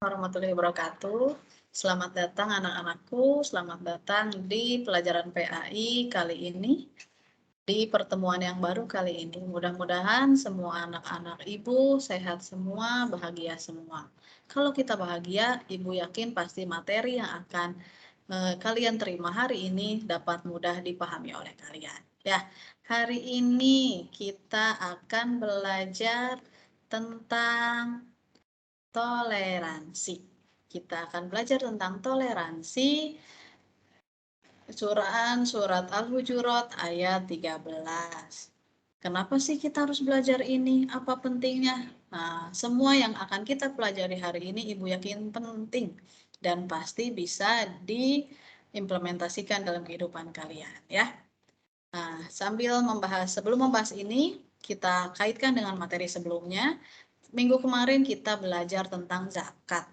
Warahmatullahi wabarakatuh. Selamat datang anak-anakku, selamat datang di pelajaran PAI kali ini, di pertemuan yang baru kali ini. Mudah-mudahan semua anak-anak Ibu sehat semua, bahagia semua. Kalau kita bahagia, Ibu yakin pasti materi yang akan kalian terima hari ini dapat mudah dipahami oleh kalian. Ya, hari ini kita akan belajar tentang toleransi. Kita akan belajar tentang toleransi, surat Al-Hujurat ayat 13. Kenapa sih kita harus belajar ini? Apa pentingnya? Nah, semua yang akan kita pelajari hari ini Ibu yakin penting dan pasti bisa diimplementasikan dalam kehidupan kalian, ya. Nah, sebelum membahas ini, kita kaitkan dengan materi sebelumnya. Minggu kemarin kita belajar tentang zakat,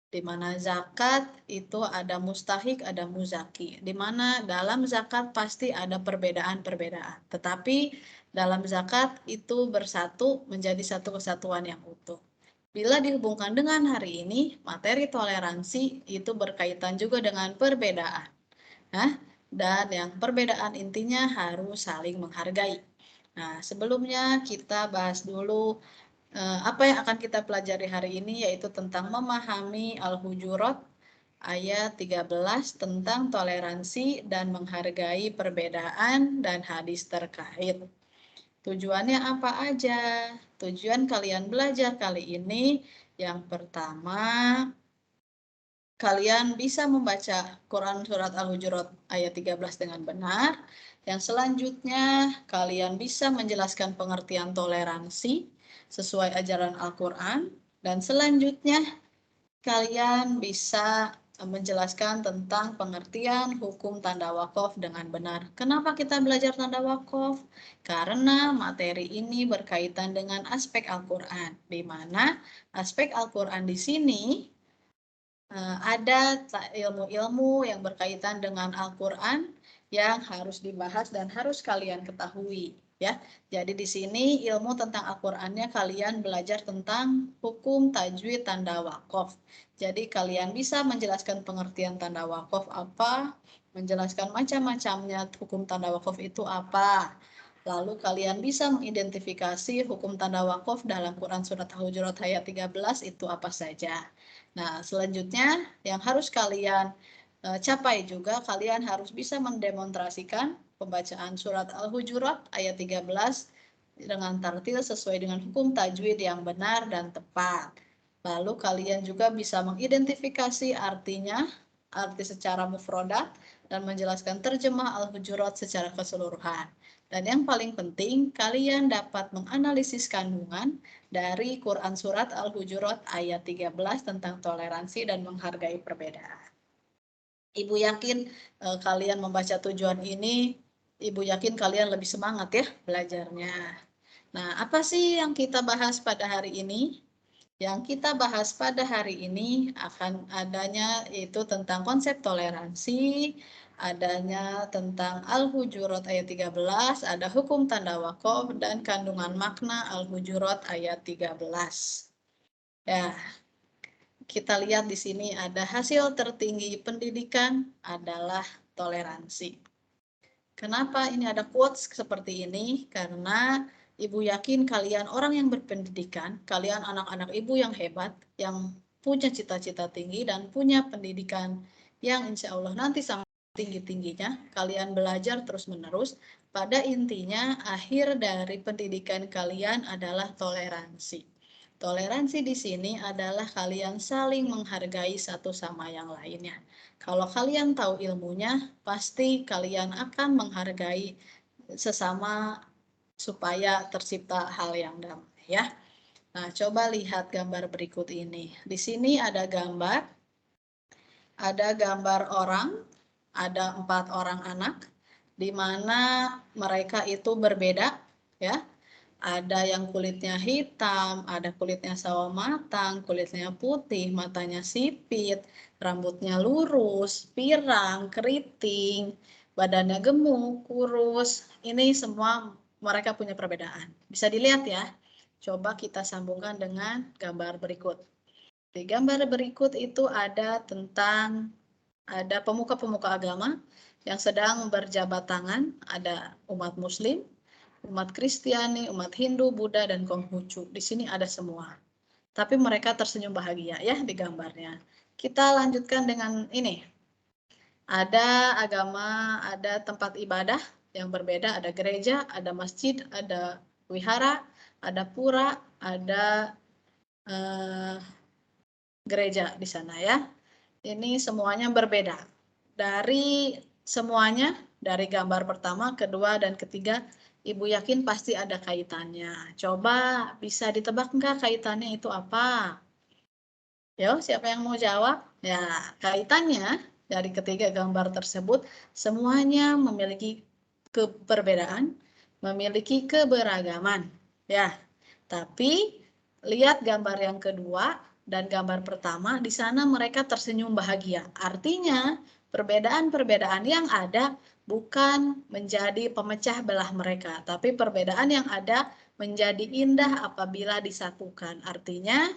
di mana zakat itu ada mustahik, ada muzaki, di mana dalam zakat pasti ada perbedaan-perbedaan, tetapi dalam zakat itu bersatu menjadi satu kesatuan yang utuh. Bila dihubungkan dengan hari ini, materi toleransi itu berkaitan juga dengan perbedaan. Nah, dan yang perbedaan intinya harus saling menghargai. Nah, sebelumnya kita bahas dulu apa yang akan kita pelajari hari ini, yaitu tentang memahami Al-Hujurat ayat 13 tentang toleransi dan menghargai perbedaan dan hadis terkait. Tujuannya apa aja? Tujuan kalian belajar kali ini, yang pertama, kalian bisa membaca Quran Surat Al-Hujurat ayat 13 dengan benar. Yang selanjutnya, kalian bisa menjelaskan pengertian toleransi sesuai ajaran Al-Quran. Dan selanjutnya, kalian bisa menjelaskan tentang pengertian hukum tanda wakaf dengan benar. Kenapa kita belajar tanda wakaf? Karena materi ini berkaitan dengan aspek Al-Quran, di mana aspek Al-Quran di sini ada ilmu-ilmu yang berkaitan dengan Al-Quran yang harus dibahas dan harus kalian ketahui, ya. Jadi di sini ilmu tentang Al-Qur'annya kalian belajar tentang hukum tajwid tanda wakaf. Jadi kalian bisa menjelaskan pengertian tanda wakaf apa, menjelaskan macam-macamnya hukum tanda wakaf itu apa. Lalu kalian bisa mengidentifikasi hukum tanda wakaf dalam Quran Surat Al-Hujurat ayat 13 itu apa saja. Nah, selanjutnya yang harus kalian capai juga, kalian harus bisa mendemonstrasikan pembacaan surat Al-Hujurat ayat 13 dengan tartil sesuai dengan hukum tajwid yang benar dan tepat. Lalu kalian juga bisa mengidentifikasi artinya, arti secara mufrodat, dan menjelaskan terjemah Al-Hujurat secara keseluruhan. Dan yang paling penting, kalian dapat menganalisis kandungan dari Quran Surat Al-Hujurat ayat 13 tentang toleransi dan menghargai perbedaan. Ibu yakin kalian membaca tujuan ini, Ibu yakin kalian lebih semangat ya belajarnya. Nah, apa sih yang kita bahas pada hari ini? Yang kita bahas pada hari ini akan adanya itu tentang konsep toleransi, adanya tentang Al-Hujurat ayat 13, ada hukum tanda wakaf, dan kandungan makna Al-Hujurat ayat 13. Ya, kita lihat di sini ada hasil tertinggi pendidikan adalah toleransi. Kenapa ini ada quotes seperti ini? Karena Ibu yakin kalian orang yang berpendidikan, kalian anak-anak Ibu yang hebat, yang punya cita-cita tinggi dan punya pendidikan yang insya Allah nanti sama tinggi-tingginya, kalian belajar terus-menerus. Pada intinya, akhir dari pendidikan kalian adalah toleransi. Toleransi di sini adalah kalian saling menghargai satu sama yang lainnya. Kalau kalian tahu ilmunya, pasti kalian akan menghargai sesama supaya tercipta hal yang damai, ya. Nah, coba lihat gambar berikut ini. Di sini ada gambar orang, ada 4 orang anak, di mana mereka itu berbeda, ya. Ada yang kulitnya hitam, ada kulitnya sawo matang, kulitnya putih, matanya sipit, rambutnya lurus, pirang, keriting, badannya gemuk, kurus. Ini semua mereka punya perbedaan. Bisa dilihat ya. Coba kita sambungkan dengan gambar berikut. Di gambar berikut itu ada pemuka-pemuka agama yang sedang berjabat tangan, ada umat Muslim, umat Kristiani, umat Hindu, Buddha, dan Konghucu. Di sini ada semua. Tapi mereka tersenyum bahagia ya di gambarnya. Kita lanjutkan dengan ini. Ada agama, ada tempat ibadah yang berbeda, ada gereja, ada masjid, ada wihara, ada pura, ada gereja di sana ya. Ini semuanya berbeda. Dari gambar pertama, kedua, dan ketiga, Ibu yakin pasti ada kaitannya. Coba bisa ditebak nggak kaitannya itu apa? Yo, siapa yang mau jawab? Ya, kaitannya dari ketiga gambar tersebut semuanya memiliki perbedaan, memiliki keberagaman. Ya, tapi lihat gambar yang kedua dan gambar pertama, di sana mereka tersenyum bahagia. Artinya, perbedaan-perbedaan yang ada bukan menjadi pemecah belah mereka, tapi perbedaan yang ada menjadi indah apabila disatukan. Artinya,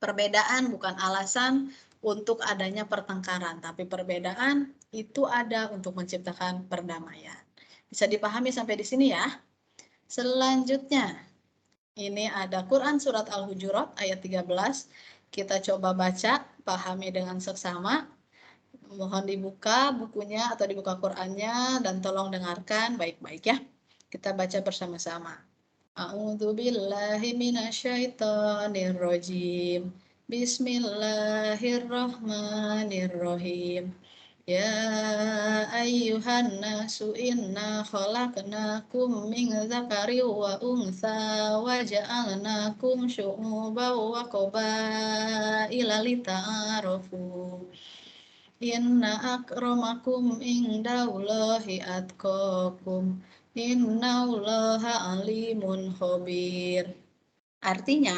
perbedaan bukan alasan untuk adanya pertengkaran, tapi perbedaan itu ada untuk menciptakan perdamaian. Bisa dipahami sampai di sini ya. Selanjutnya, ini ada Quran Surat Al-Hujurat ayat 13. Kita coba baca, pahami dengan seksama. Mohon dibuka bukunya atau dibuka Qurannya dan tolong dengarkan baik-baik ya. Kita baca bersama-sama. A'udzu billahi minasyaitonir rajim. Bismillahirrahmanirrahim. Ya ayyuhan nasu inna khalaqnakum min dzakari wa untha wa ja'alnakum syu'uban wa qabaila lita'arafu. Inna akramakum indallahi atqakum. Innallaha alimun khabir. Artinya,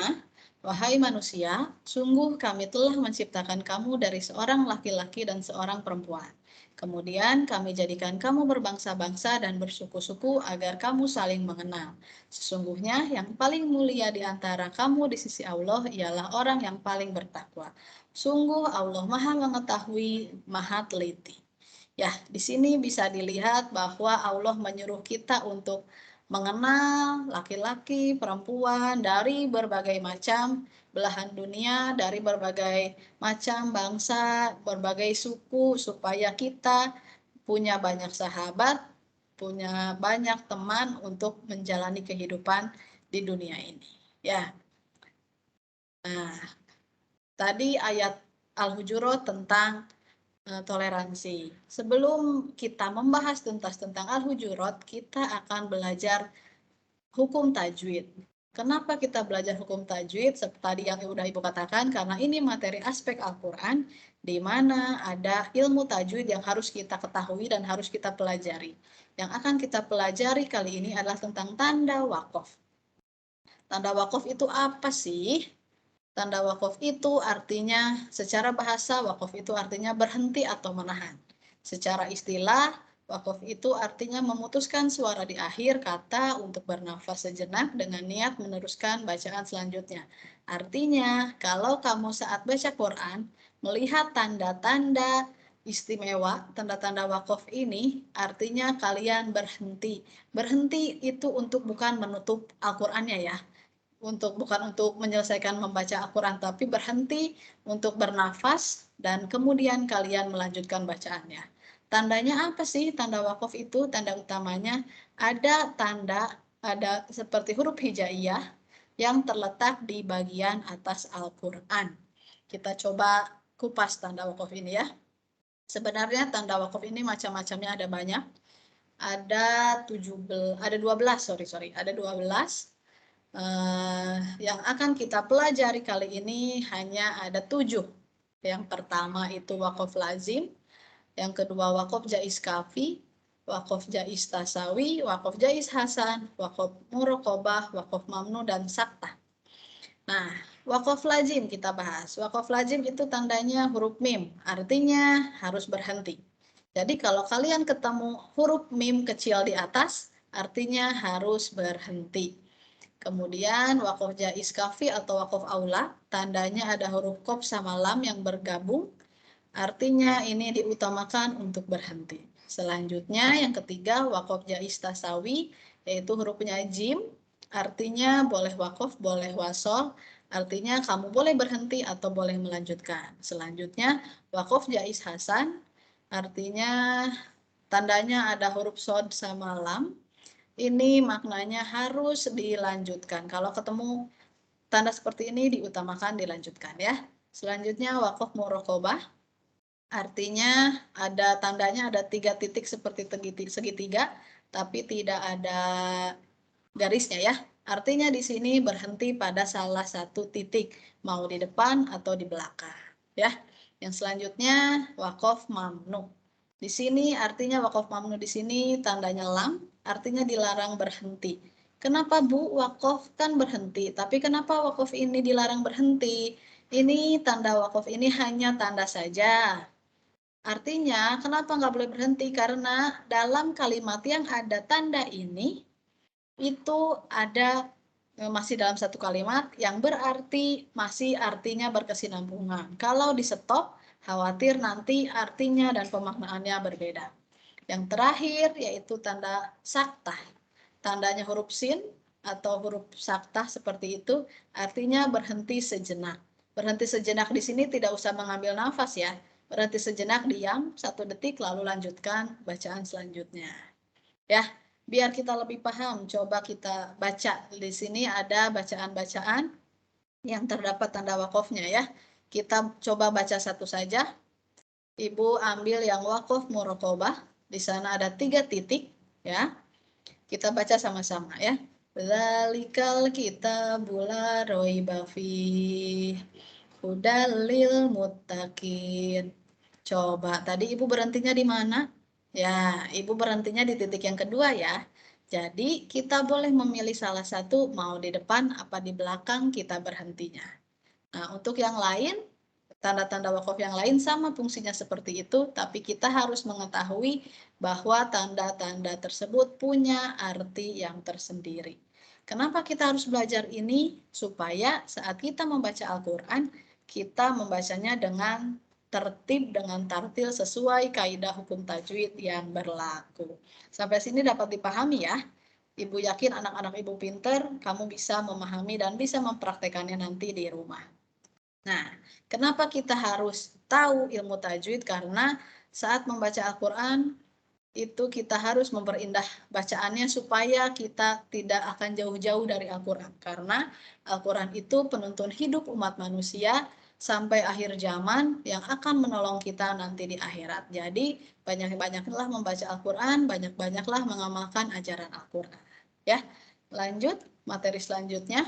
wahai manusia, sungguh kami telah menciptakan kamu dari seorang laki-laki dan seorang perempuan. Kemudian kami jadikan kamu berbangsa-bangsa dan bersuku-suku agar kamu saling mengenal. Sesungguhnya yang paling mulia di antara kamu di sisi Allah ialah orang yang paling bertakwa. Sungguh Allah Maha Mengetahui, Maha Teliti. Ya, di sini bisa dilihat bahwa Allah menyuruh kita untuk mengenal laki-laki, perempuan dari berbagai macam belahan dunia, dari berbagai macam bangsa, berbagai suku, supaya kita punya banyak sahabat, punya banyak teman untuk menjalani kehidupan di dunia ini. Ya, nah, tadi ayat Al-Hujurat tentang toleransi. Sebelum kita membahas tuntas tentang Al-Hujurat, kita akan belajar hukum tajwid. Kenapa kita belajar hukum tajwid? Seperti tadi yang sudah Ibu katakan, karena ini materi aspek Al-Quran, di mana ada ilmu tajwid yang harus kita ketahui dan harus kita pelajari. Yang akan kita pelajari kali ini adalah tentang tanda waqaf. Tanda waqaf itu apa sih? Tanda waqaf itu artinya, secara bahasa, waqaf itu artinya berhenti atau menahan. Secara istilah, waqaf itu artinya memutuskan suara di akhir kata untuk bernafas sejenak dengan niat meneruskan bacaan selanjutnya. Artinya, kalau kamu saat baca Quran, melihat tanda-tanda istimewa, tanda-tanda waqaf ini, artinya kalian berhenti. Berhenti itu bukan menutup Al-Qurannya ya, bukan untuk menyelesaikan membaca Al-Quran, tapi berhenti untuk bernafas dan kemudian kalian melanjutkan bacaannya. Tandanya apa sih tanda wakaf itu? Tanda utamanya ada seperti huruf hijaiyah yang terletak di bagian atas Al-Quran. Kita coba kupas tanda wakaf ini ya. Sebenarnya tanda wakaf ini macam-macamnya ada banyak. Ada 12, ada 12. Yang akan kita pelajari kali ini hanya ada 7. Yang pertama itu wakaf lazim, yang kedua wakaf jaiz kafi, wakaf jaiz tasawi, wakaf jaiz hasan, wakaf muraqabah, wakaf mamnu, dan saktah. Nah, wakaf lazim kita bahas. Wakaf lazim itu tandanya huruf mim, artinya harus berhenti. Jadi kalau kalian ketemu huruf mim kecil di atas, artinya harus berhenti. Kemudian wakof jaiz kafi atau wakof aula, tandanya ada huruf qaf sama lam yang bergabung, artinya ini diutamakan untuk berhenti. Selanjutnya yang ketiga wakof jaiz tasawi, yaitu hurufnya jim, artinya boleh wakof, boleh wasol, artinya kamu boleh berhenti atau boleh melanjutkan. Selanjutnya wakof jaiz hasan, artinya tandanya ada huruf sod sama lam, ini maknanya harus dilanjutkan. Kalau ketemu tanda seperti ini diutamakan dilanjutkan ya. Selanjutnya wakof murokobah, artinya ada tandanya ada 3 titik seperti segitiga, tapi tidak ada garisnya ya. Artinya di sini berhenti pada salah satu titik, mau di depan atau di belakang ya. Yang selanjutnya wakof mamnu. Di sini artinya wakof mamnu di sini tandanya lam, artinya dilarang berhenti. Kenapa Bu? Wakof kan berhenti, tapi kenapa wakof ini dilarang berhenti? Ini tanda wakof ini hanya tanda saja. Artinya kenapa nggak boleh berhenti? Karena dalam kalimat yang ada tanda ini, itu ada masih dalam satu kalimat yang berarti masih artinya berkesinambungan. Kalau di stop, khawatir nanti artinya dan pemaknaannya berbeda. Yang terakhir yaitu tanda saktah. Tandanya huruf sin atau huruf saktah seperti itu, artinya berhenti sejenak. Berhenti sejenak di sini tidak usah mengambil nafas ya. Berhenti sejenak, diam 1 detik lalu lanjutkan bacaan selanjutnya. Ya, biar kita lebih paham, coba kita baca. Di sini ada bacaan-bacaan yang terdapat tanda wakofnya ya. Kita coba baca satu saja. Ibu ambil yang wakof murokobah. Di sana ada 3 titik ya. Kita baca sama-sama ya. Dzalikal kitabul la raiba fih hudalil muttaqin. Coba tadi Ibu berhentinya di mana? Ya, Ibu berhentinya di titik yang kedua ya. Jadi kita boleh memilih salah satu, mau di depan apa di belakang kita berhentinya. Nah, untuk yang lain, tanda-tanda wakaf yang lain sama fungsinya seperti itu, tapi kita harus mengetahui bahwa tanda-tanda tersebut punya arti yang tersendiri. Kenapa kita harus belajar ini? Supaya saat kita membaca Al-Quran, kita membacanya dengan tertib, dengan tartil sesuai kaidah hukum tajwid yang berlaku. Sampai sini dapat dipahami ya. Ibu yakin anak-anak Ibu pinter, kamu bisa memahami dan bisa mempraktekannya nanti di rumah. Nah, kenapa kita harus tahu ilmu tajwid? Karena saat membaca Al-Quran, itu kita harus memperindah bacaannya supaya kita tidak akan jauh-jauh dari Al-Quran. Karena Al-Quran itu penuntun hidup umat manusia sampai akhir zaman yang akan menolong kita nanti di akhirat. Jadi, banyak-banyaklah membaca Al-Quran, banyak-banyaklah mengamalkan ajaran Al-Quran. Ya, lanjut materi selanjutnya.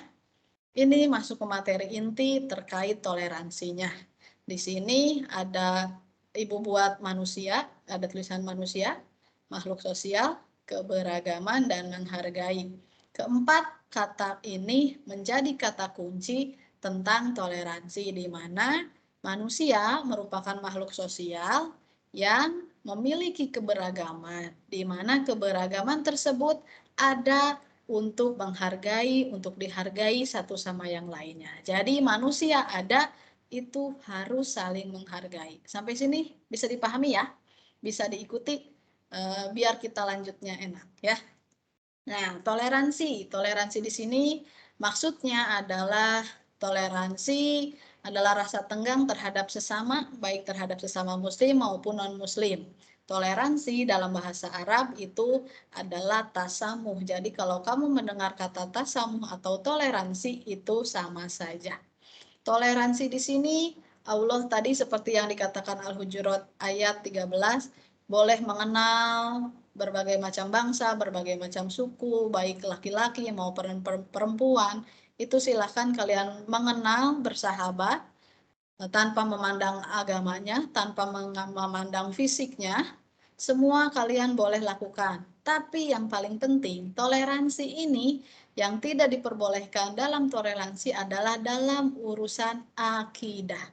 Ini masuk ke materi inti terkait toleransinya. Di sini ada Ibu buat manusia, ada tulisan manusia, makhluk sosial, keberagaman, dan menghargai. Keempat kata ini menjadi kata kunci tentang toleransi, di mana manusia merupakan makhluk sosial yang memiliki keberagaman, di mana keberagaman tersebut ada untuk menghargai, untuk dihargai satu sama yang lainnya. Jadi manusia ada itu harus saling menghargai. Sampai sini bisa dipahami ya? Bisa diikuti biar kita lanjutnya enak ya. Nah, toleransi. Toleransi di sini maksudnya adalah toleransi adalah rasa tenggang terhadap sesama, baik terhadap sesama muslim maupun non-muslim. Toleransi dalam bahasa Arab itu adalah tasamuh. Jadi kalau kamu mendengar kata tasamuh atau toleransi itu sama saja. Toleransi di sini Allah tadi seperti yang dikatakan Al-Hujurat ayat 13, boleh mengenal berbagai macam bangsa, berbagai macam suku, baik laki-laki maupun perempuan. Itu silahkan kalian mengenal, bersahabat, tanpa memandang agamanya, tanpa memandang fisiknya, semua kalian boleh lakukan. Tapi yang paling penting, toleransi ini yang tidak diperbolehkan dalam toleransi adalah dalam urusan akidah,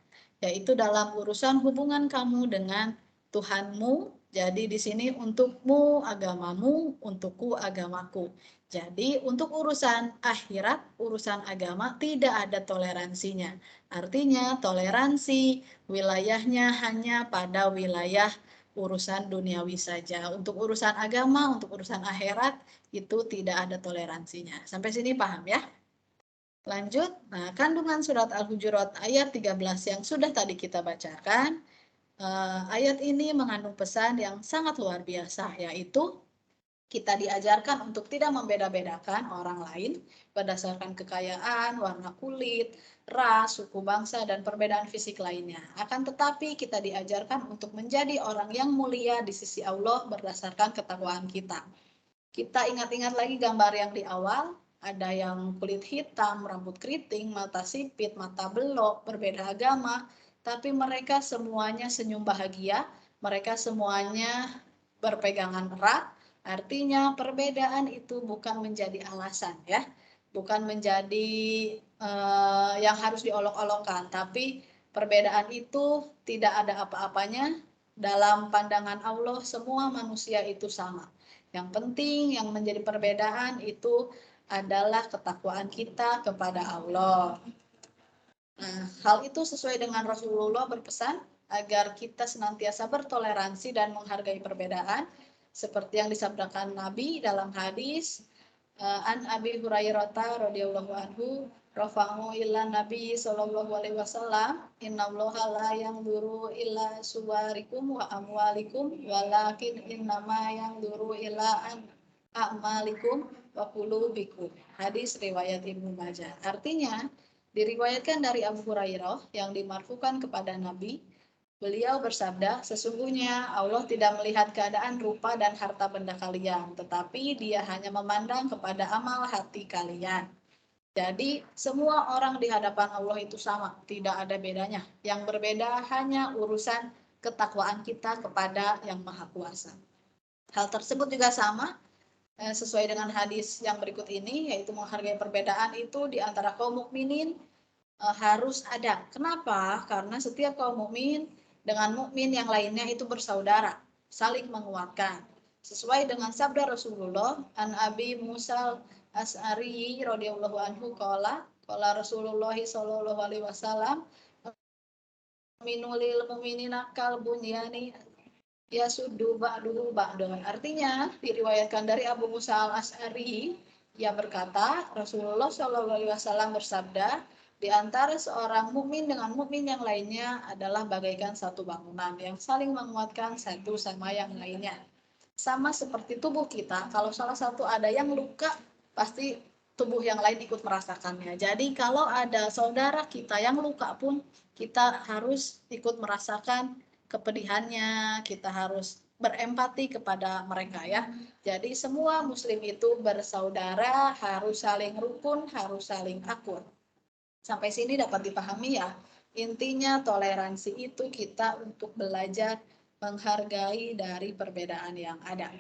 yaitu dalam urusan hubungan kamu dengan Tuhanmu. Jadi di sini untukmu agamamu, untukku agamaku. Jadi untuk urusan akhirat, urusan agama tidak ada toleransinya. Artinya toleransi wilayahnya hanya pada wilayah urusan duniawi saja. Untuk urusan agama, untuk urusan akhirat itu tidak ada toleransinya. Sampai sini paham ya? Lanjut, nah kandungan surat Al-Hujurat ayat 13 yang sudah tadi kita bacakan, ayat ini mengandung pesan yang sangat luar biasa, yaitu kita diajarkan untuk tidak membeda-bedakan orang lain berdasarkan kekayaan, warna kulit, ras, suku bangsa, dan perbedaan fisik lainnya. Akan tetapi kita diajarkan untuk menjadi orang yang mulia di sisi Allah berdasarkan ketakwaan kita. Kita ingat-ingat lagi gambar yang di awal, ada yang kulit hitam, rambut keriting, mata sipit, mata belok, berbeda agama, tapi mereka semuanya senyum bahagia, mereka semuanya berpegangan erat. Artinya perbedaan itu bukan menjadi alasan ya, bukan menjadi yang harus diolok-olokkan, tapi perbedaan itu tidak ada apa-apanya. Dalam pandangan Allah semua manusia itu sama. Yang penting yang menjadi perbedaan itu adalah ketakwaan kita kepada Allah. Nah, hal itu sesuai dengan Rasulullah berpesan agar kita senantiasa bertoleransi dan menghargai perbedaan seperti yang disabdakan Nabi dalam hadis an Abi Hurairah radhiyallahu anhu rafa'u illa Nabi sallallahu alaihi wasallam innallaha la yanzuru illa suwarikum wa amwalikum walakin innama yanzuru illa an a'malikum wa qulubikum. Hadis riwayat Ibnu Majah. Artinya diriwayatkan dari Abu Hurairah yang dimarfukan kepada Nabi, beliau bersabda, sesungguhnya Allah tidak melihat keadaan rupa dan harta benda kalian, tetapi Dia hanya memandang kepada amal hati kalian. Jadi semua orang di hadapan Allah itu sama, tidak ada bedanya. Yang berbeda hanya urusan ketakwaan kita kepada Yang Maha Kuasa. Hal tersebut juga sama sesuai dengan hadis yang berikut ini, yaitu menghargai perbedaan itu di antara kaum mukminin harus ada. Kenapa? Karena setiap kaum mukmin dengan mukmin yang lainnya itu bersaudara, saling menguatkan. Sesuai dengan sabda Rasulullah, an Abi Musa As'ari radhiyallahu anhu qala Rasulullah sallallahu alaihi wasallam minulil mu'minina kal bunyani ya sudu ba'duhu ba'dun. Artinya diriwayatkan dari Abu Musa al-As'ari yang berkata Rasulullah Shallallahu Alaihi Wasallam bersabda, di antara seorang mukmin dengan mukmin yang lainnya adalah bagaikan satu bangunan yang saling menguatkan satu sama yang lainnya. Sama seperti tubuh kita, kalau salah satu ada yang luka, pasti tubuh yang lain ikut merasakannya. Jadi kalau ada saudara kita yang luka pun, kita harus ikut merasakan kepedihannya, kita harus berempati kepada mereka ya. Jadi semua muslim itu bersaudara, harus saling rukun, harus saling akur. Sampai sini dapat dipahami ya. Intinya toleransi itu kita untuk belajar menghargai dari perbedaan yang ada.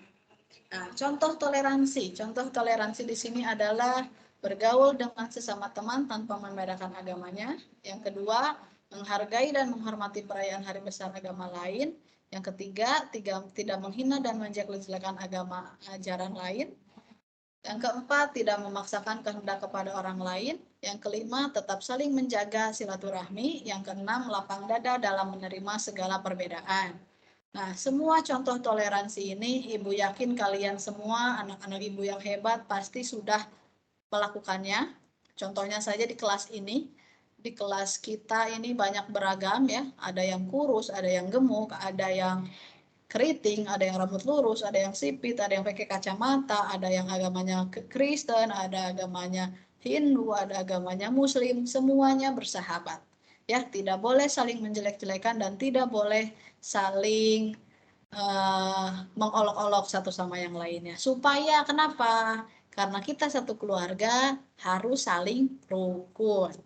Nah, contoh toleransi di sini adalah bergaul dengan sesama teman tanpa membedakan agamanya. Yang kedua, menghargai dan menghormati perayaan hari besar agama lain. Yang ketiga, tidak menghina dan menjelek-jelekan agama ajaran lain. Yang keempat, tidak memaksakan kehendak kepada orang lain. Yang kelima, tetap saling menjaga silaturahmi. Yang keenam, lapang dada dalam menerima segala perbedaan. Nah, semua contoh toleransi ini, Ibu yakin kalian semua, anak-anak Ibu yang hebat, pasti sudah melakukannya. Contohnya saja di kelas ini. Di kelas kita ini banyak beragam ya. Ada yang kurus, ada yang gemuk, ada yang keriting, ada yang rambut lurus, ada yang sipit, ada yang pakai kacamata, ada yang agamanya Kristen, ada agamanya Hindu, ada agamanya Muslim, semuanya bersahabat. Ya, tidak boleh saling menjelek-jelekan dan tidak boleh saling mengolok-olok satu sama yang lainnya. Supaya kenapa? Karena kita satu keluarga harus saling rukun.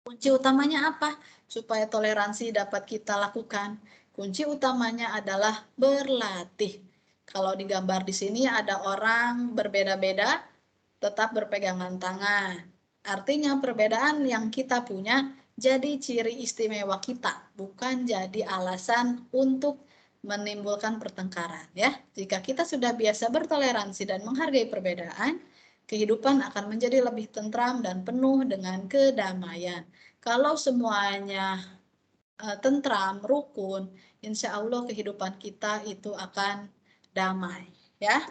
Kunci utamanya apa? Supaya toleransi dapat kita lakukan. Kunci utamanya adalah berlatih. Kalau digambar di sini ada orang berbeda-beda, tetap berpegangan tangan. Artinya perbedaan yang kita punya jadi ciri istimewa kita, bukan jadi alasan untuk menimbulkan pertengkaran ya. Jika kita sudah biasa bertoleransi dan menghargai perbedaan, kehidupan akan menjadi lebih tentram dan penuh dengan kedamaian. Kalau semuanya tentram, rukun, insya Allah kehidupan kita itu akan damai. Ya,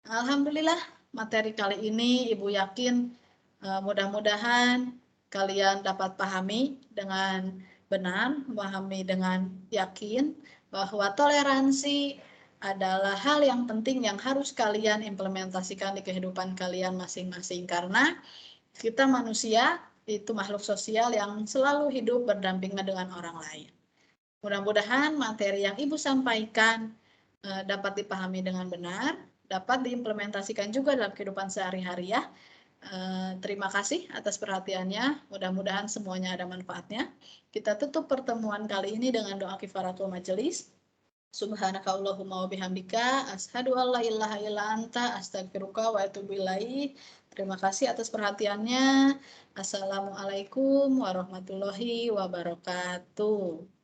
alhamdulillah materi kali ini Ibu yakin mudah-mudahan kalian dapat pahami dengan benar, memahami dengan yakin bahwa toleransi adalah hal yang penting yang harus kalian implementasikan di kehidupan kalian masing-masing karena kita manusia itu makhluk sosial yang selalu hidup berdampingan dengan orang lain. Mudah-mudahan materi yang Ibu sampaikan dapat dipahami dengan benar, dapat diimplementasikan juga dalam kehidupan sehari-hari ya. Terima kasih atas perhatiannya. Mudah-mudahan semuanya ada manfaatnya. Kita tutup pertemuan kali ini dengan doa kifaratul majelis. Subhanaka Allahumma wa bihamdika asyhadu an la ilaha illa anta astaghfiruka wa atubu ilaik. Terima kasih atas perhatiannya. Assalamualaikum warahmatullahi wabarakatuh.